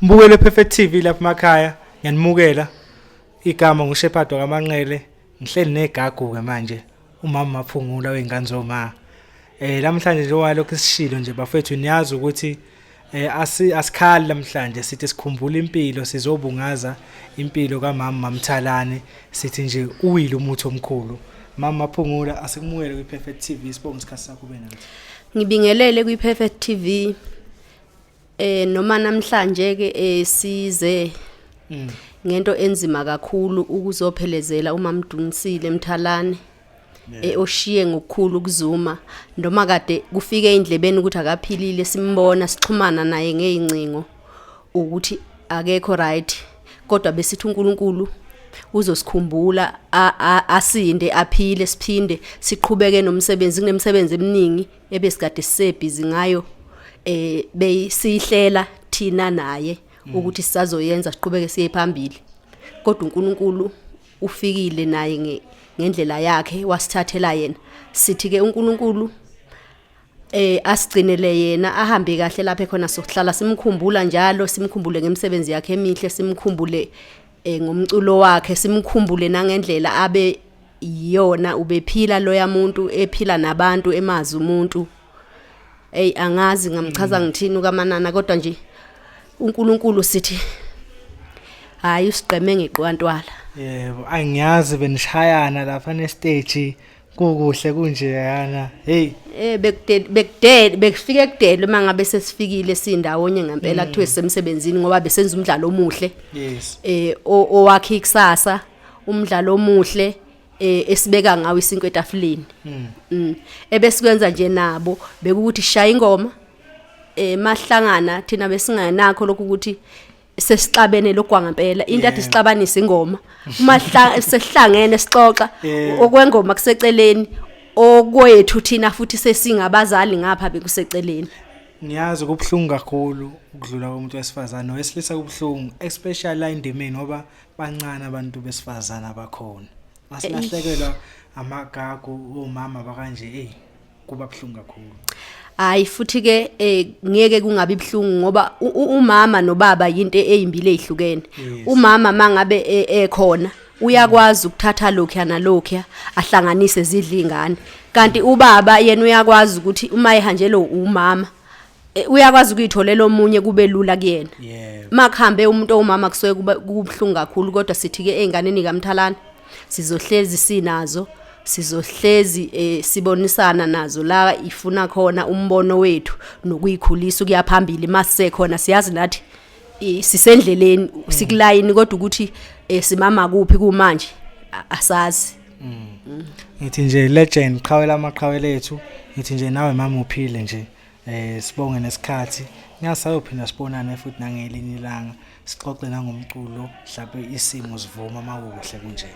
Mbukele Perfect TV lapha emakhaya, ngiyanimukela. Igama nguShepherd kaManqele, ngihleli negagu ke manje, umama Maphungula weingane zoma. Namhlanje nje walokho isishilo nje bafethu niyazi ukuthi asikhali namhlanje sithi sikhumbula impilo sizobungaza impilo kaMama Mamthalane sithi nje uwile umuthi omkhulu. Mama Maphungula asikumukele kwi Perfect TV sibonga isikhathi sakho bena nathi. Ngibingelele kwi Perfect TV. Noma namhlanje ke size ngento enzima kakhulu ukuzophelezela uMamDumisile Mthalane oshiye ngokukhulu ukuzuma noma kade kufike indlebeni ukuthi akaphilile simbona sixhumana naye ngeincingo ukuthi akekho right kodwa besithi uNkulunkulu uzosikhumbula asinde aphile siphinde siqhubeke nomsebenzi kunemisebenzi eminingi ebesikade sisebhizi ngayo beyisihlela thina naye ukuthi sisazoyenza siqhubeke siye phambili kodwa uNkulunkulu ufikile naye ngendlela yakhe wasithathela yena sithi ke uNkulunkulu asigcinele yena ahambe kahle lapha khona sokuhlala simkhumbula njalo simkhumbule ngemisebenzi yakhe emihle simkhumbule ngomculo wakhe simkhumbule nangendlela abe yiyona ubephila lo yamuntu ephila nabantu emazi umuntu angazi ngamchaza ngithini ukaManana kodwa nje uNkulunkulu sithi hayi usiqeme ngeqwantwala. Yebo angiyazi benishayana lapha ne stage kukuhle kunje yana hey bekufike kudele mangabe sesifikile sindawonye ngempela kuthiwe semsebenzini ngoba besenza umdlalo omuhle yes owakhe ikusasa umdlalo omuhle esibeka ngawo isinkwe etafuleni ebesikwenza nje nabo bekuthi shaya ingoma mahlangana thina besinganakho lokhu ukuthi sesixabene lokwa ngempela into athi sixabanisa ingoma uma sehlangene sixoxa okwengoma kuseceleni okwethu thina futhi sesingabazali ngapha bekuseceleni. Ngiyazi kubhlungu kakhulu ukudlula komuntu wesifazana nowesilisa kubhlungu especially la indimeni ngoba bancane abantu besifazana bakhona masilahlekelwa amagagu omama bakanje kuba bhlungu kakhulu. Hayi futhi ke ngeke kungabi bhlungu ngoba umama nobaba into ezimbili ezihlukene. Umama mangabe ekhona uyakwazi ukuthatha lokho nalokho ahlanganise zidlingane kanti ubaba yena uyakwazi ukuthi uma ehanjelo umama uyakwazi ukuyitholela omunye kube lula kuyena. Makhambe umuntu omama kusoye kubhlungu kakhulu kodwa sithi ke einganeni kaMthalane sizohlezi sinazo sizohlezi sibonisana nazo la ifuna khona umbono wethu nokuyikhulisa ukuyaphambili masisekhona siyazi nathi sisendleleni sikulayini kodwa ukuthi simama kuphi kumanje asazi. Ngithi nje legend qhawela amaqhawela ethu ngithi nje nawe mama uphile nje sibonge nesikhathi ngasayophinda sibonane futhi nangelinye ilanga sixoxe nangomculo mhlawumbe isimo sivuma makuhle kunje.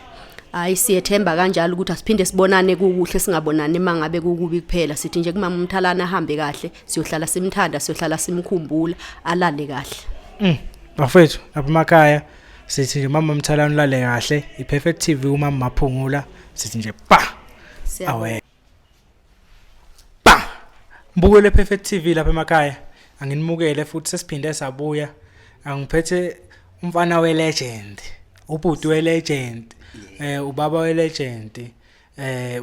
Hayi siyethemba kanjalo ukuthi asiphinde sibonane kukuhle singabonani mangabe kukubi kuphela sithi nje kuMama Mthalane ahambe kahle siyohlala simthanda siyohlala simkhumbula alale kahle. Bafethu lapha emakhaya sithi nje Mama Mthalane ulale kahle iPerfect TV uMama Maphungula sithi nje awe mbukele Perfect TV lapha emakhaya anginimukele futhi sesiphinde sabuya angiphethe umfana we legend ubhuti we legend ubaba we legend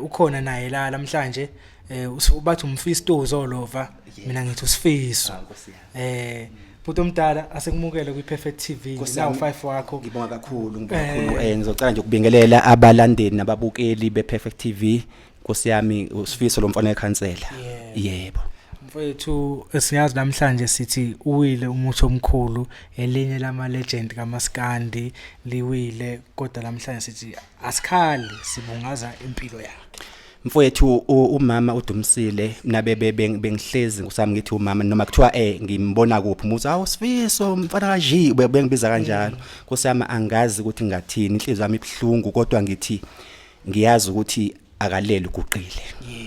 ukhona naye la namhlanje ubathi umfisto uzolova mina ngithi usifiso Bhuti omdala asekumukele kwi Perfect TV nawu 5 wakho ngibonga kakhulu ngizocela nje ukubingelela abalandeli nababukeli bePerfect TV Nkosi yami usifiso lo mfana ekhansela yebo mfowethu siyazi namhlanje sithi uwile umuthi omkhulu elinye lama legend kaMaskandi liwile kodwa namhlanje sithi asikhali sibungaza impilo yakhe. Mfowethu umama uDumisile mina bengihlezi ngusami ngithi umama noma kuthiwa ngimbona kuphi umuthi awusifiso mfana kaji bengibiza kanjalo Nkosi yami angazi ukuthi ngathini inhliziyo yami ibhlungu kodwa ngithi ngiyazi ukuthi akalele uguqile.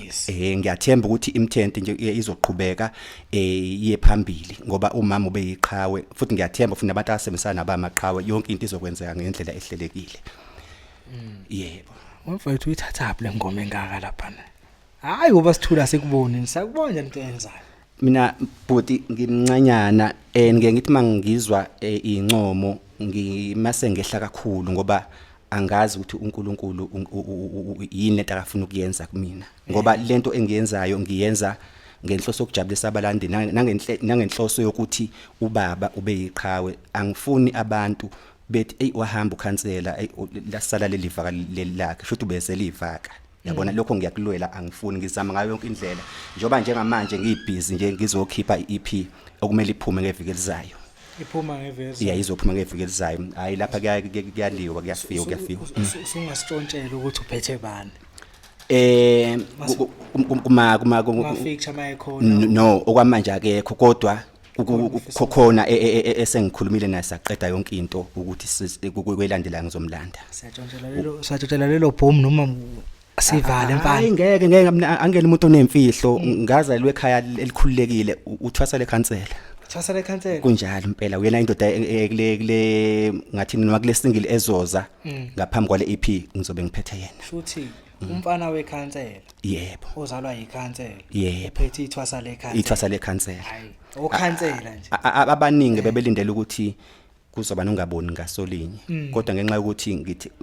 Yes. Ngiyathemba ukuthi imthente nje izoqhubeka iye phambili ngoba umama ubeyiqhawe futhi ngiyathemba futhi nabantu abasebenzisana nabamaqhawe yonke into izokwenzeka ngendlela ehlelekile. Yebo. Mfowethu uyithatha phi le ngoma engaka lapha? Hayi ngoba sithula sikubone sakubona into enzayo. mina bhuti ngimncanyana ngeke ngithi mangizwa incomo ngimase ngehla kakhulu ngoba angazi ukuthi uNkulunkulu yini lento akafuna ukuyenza kumina ngoba lento engiyenzayo ngiyenza ngenhloso yokujabulisa abalandeli nangenhloso yokuthi ubaba ube yiqhawe angifuni abantu bethi wahamba ukhansela lasala lelivaka lelakhe shothi ubese livaka yabona lokho ngiyakulwela angifuni ngizama ngayo yonke indlela njoba njengamanje ngiyibhizi nje ngizokhipha iEP okumele iphume ngeviki elizayo iphuma ngevezi izophuma ngeviki elizayo hayi lapha kuyaliwa kuyafika usungasitshontshela ukuthi uphethe bani kuma feature mayikhona no okwamanje akekho kodwa khona esengikhulumile naye saqeda yonke into ukuthi kwelandela ngizomlanda siyatshela lelo boom noma sivale mfana hayi ngeke angene umuntu onemfihlo ngazalwe ekhaya elikhululekile uthwasa lekhansela thwasa lekhansela kunjalo impela uyena indoda ekule ngathi noma kule single ezoza ngaphambi kwale EP ngizobe ngiphethe yena futhi umfana wekhansela yebo ozalwa yikhansela yebo ephethe ithwasa lekhansela hayi okhansela nje abaningi bebelindele ukuthi kuzoba nongaboni ngasolinye kodwa ngenxa yokuthi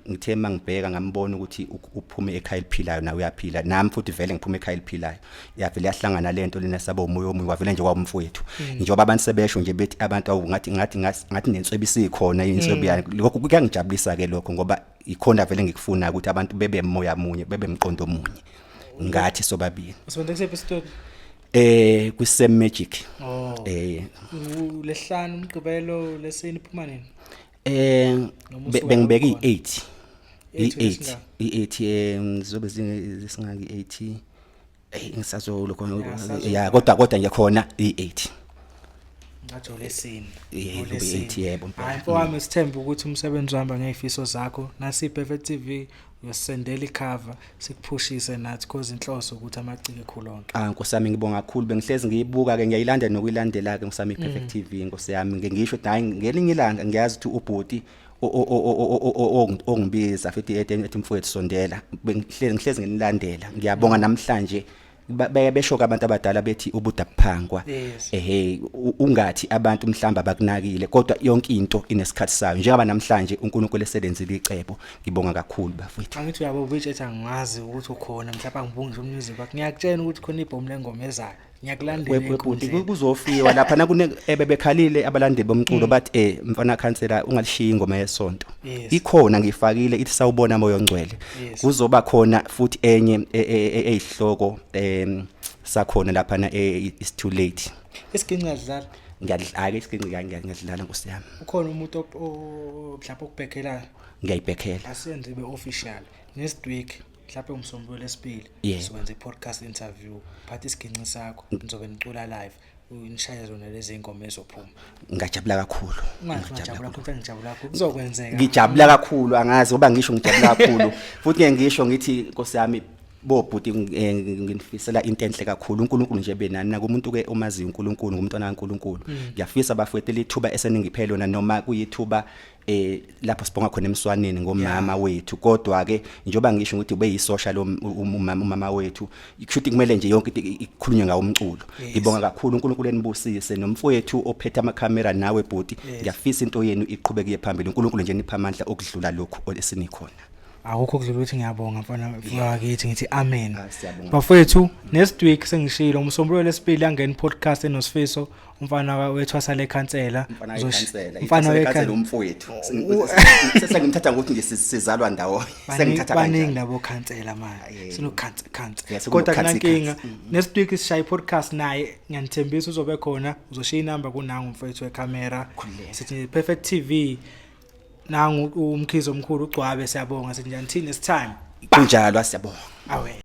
ngithe mangibheka ngambona ukuthi uphume ekhaya eliphilayo nawe uyaphila nami futhi vele ngiphume ekhaya eliphilayo yavele yahlangana lento lena sabo umoya omuyi wavele nje kwabumfowethu njengoba abantu sebesho nje bethi abantu ngathi nenswebi sikhona inswebi yani lokho kuyangijabulisa ke lokho ngoba ikhona vele ngikufuna ukuthi abantu bebe moya munye bebe mqondo munye ngathi sobabili usebenza kusephi isitolo kwi-Sam Magic lehlanu umgqibelo lesini iphuma nini bengibeka i8 ngizobe zingaki 80 ngisazolo khona ya kodwa nje khona i8 ngathi lesini yebo hayi mfowami sithemba ukuthi umsebenzi uhamba ngezifiso zakho nasi Perfect TV uyosendela icover sikuphushise nathi cause inhloso ukuthi amacike khulonke nkosami ngibonga kakhulu bengihlezi ngiyibuka ke ngiyayilanda nokuyilandela ke ngosami Perfect TV nkosi yami ngisho hayi ngelinye ilanga ngiyazi ukuthi ubhoti ongibiza futhi ethi mfowethu sondela ngihlezi nginilandela ngiyabonga namhlanje besho abantu abadala bethi ubuda kuphangwa ungathi abantu mhlamba bakunakile kodwa yonke into inesikhathi sayo njengoba namhlanje uNkulunkulu esebenzile icebo ngibonga kakhulu bafowethu angithi uyabo ubithethe angazi ukuthi ukhona mhlawumbe angibungi music ngiyakutshela ukuthi khona ibhomu lengoma ezayo ngiyakulandela enkundleni kuzofiwa lapha nakune ebebekhalile abalandeli bomculo bathi mfana khansela ungalishiya ingoma yesonto ikhona ngifakile ithi sawubona moyo ongcwele kuzoba khona futhi enye eyihloko sakhona lapha na is too late isiginci adlala ngiyadlala isiginci ngiyadlala nkosiyami ukhona umuntu mhlawumbe ukubhekhela ngiyayibhekhela asenze beofficial next week mhlawumbe umsombululo lesibili siwenza i-podcast interview phathi isiginci sakho nizobe nicula live unishaye zona lezi ingoma ezophuma ngajabula kakhulu ngijabula kakhulu kuzokwenzeka ngijabula kakhulu angazi ngoba ngisho ngijabula kakhulu futhi ngisho ngithi nkosiyami bobhuti ngifisela into enhle kakhulu uNkulunkulu nje benani nakumuntu ke omazi uNkulunkulu ngumntwana kaNkulunkulu ngiyafisa bafowethu lithuba eseningiphela noma kuyithuba lapho sibonga khona emswaneni ngomama wethu kodwa ke njoba ngisho ukuthi ube yisocial umama wethu kushuthi kumele nje yonke into ikhulunywe ngawo umculo ngibonga kakhulu uNkulunkulu enibusise nomfowethu ophethe ama-camera nawe bhuti ngiyafisa into yenu iqhubeke phambili uNkulunkulu nje nipha amandla okudlula lokho esinikhona akukho kudlula ukuthi ngiyabonga mfana wakithi ngithi amen bafowethu next week sengishilo umsombululo lesibili angena podcast eNosifiso umfana wethu asale khansela umfana wekhansela umfowethu sesengimthatha ukuthi ngisizalwa ndawo sengithatha baningi labo khansela manje sinokhansa kodwa kunankinga next week sishaya podcast naye ngiyanithembisa uzobe khona uzoshiya inamba kunangu umfowethu wecamera sithi Perfect TV nangu umkhizo omkhulu uGcwabe siyabonga sithi njani next time kunjalo siyabonga awe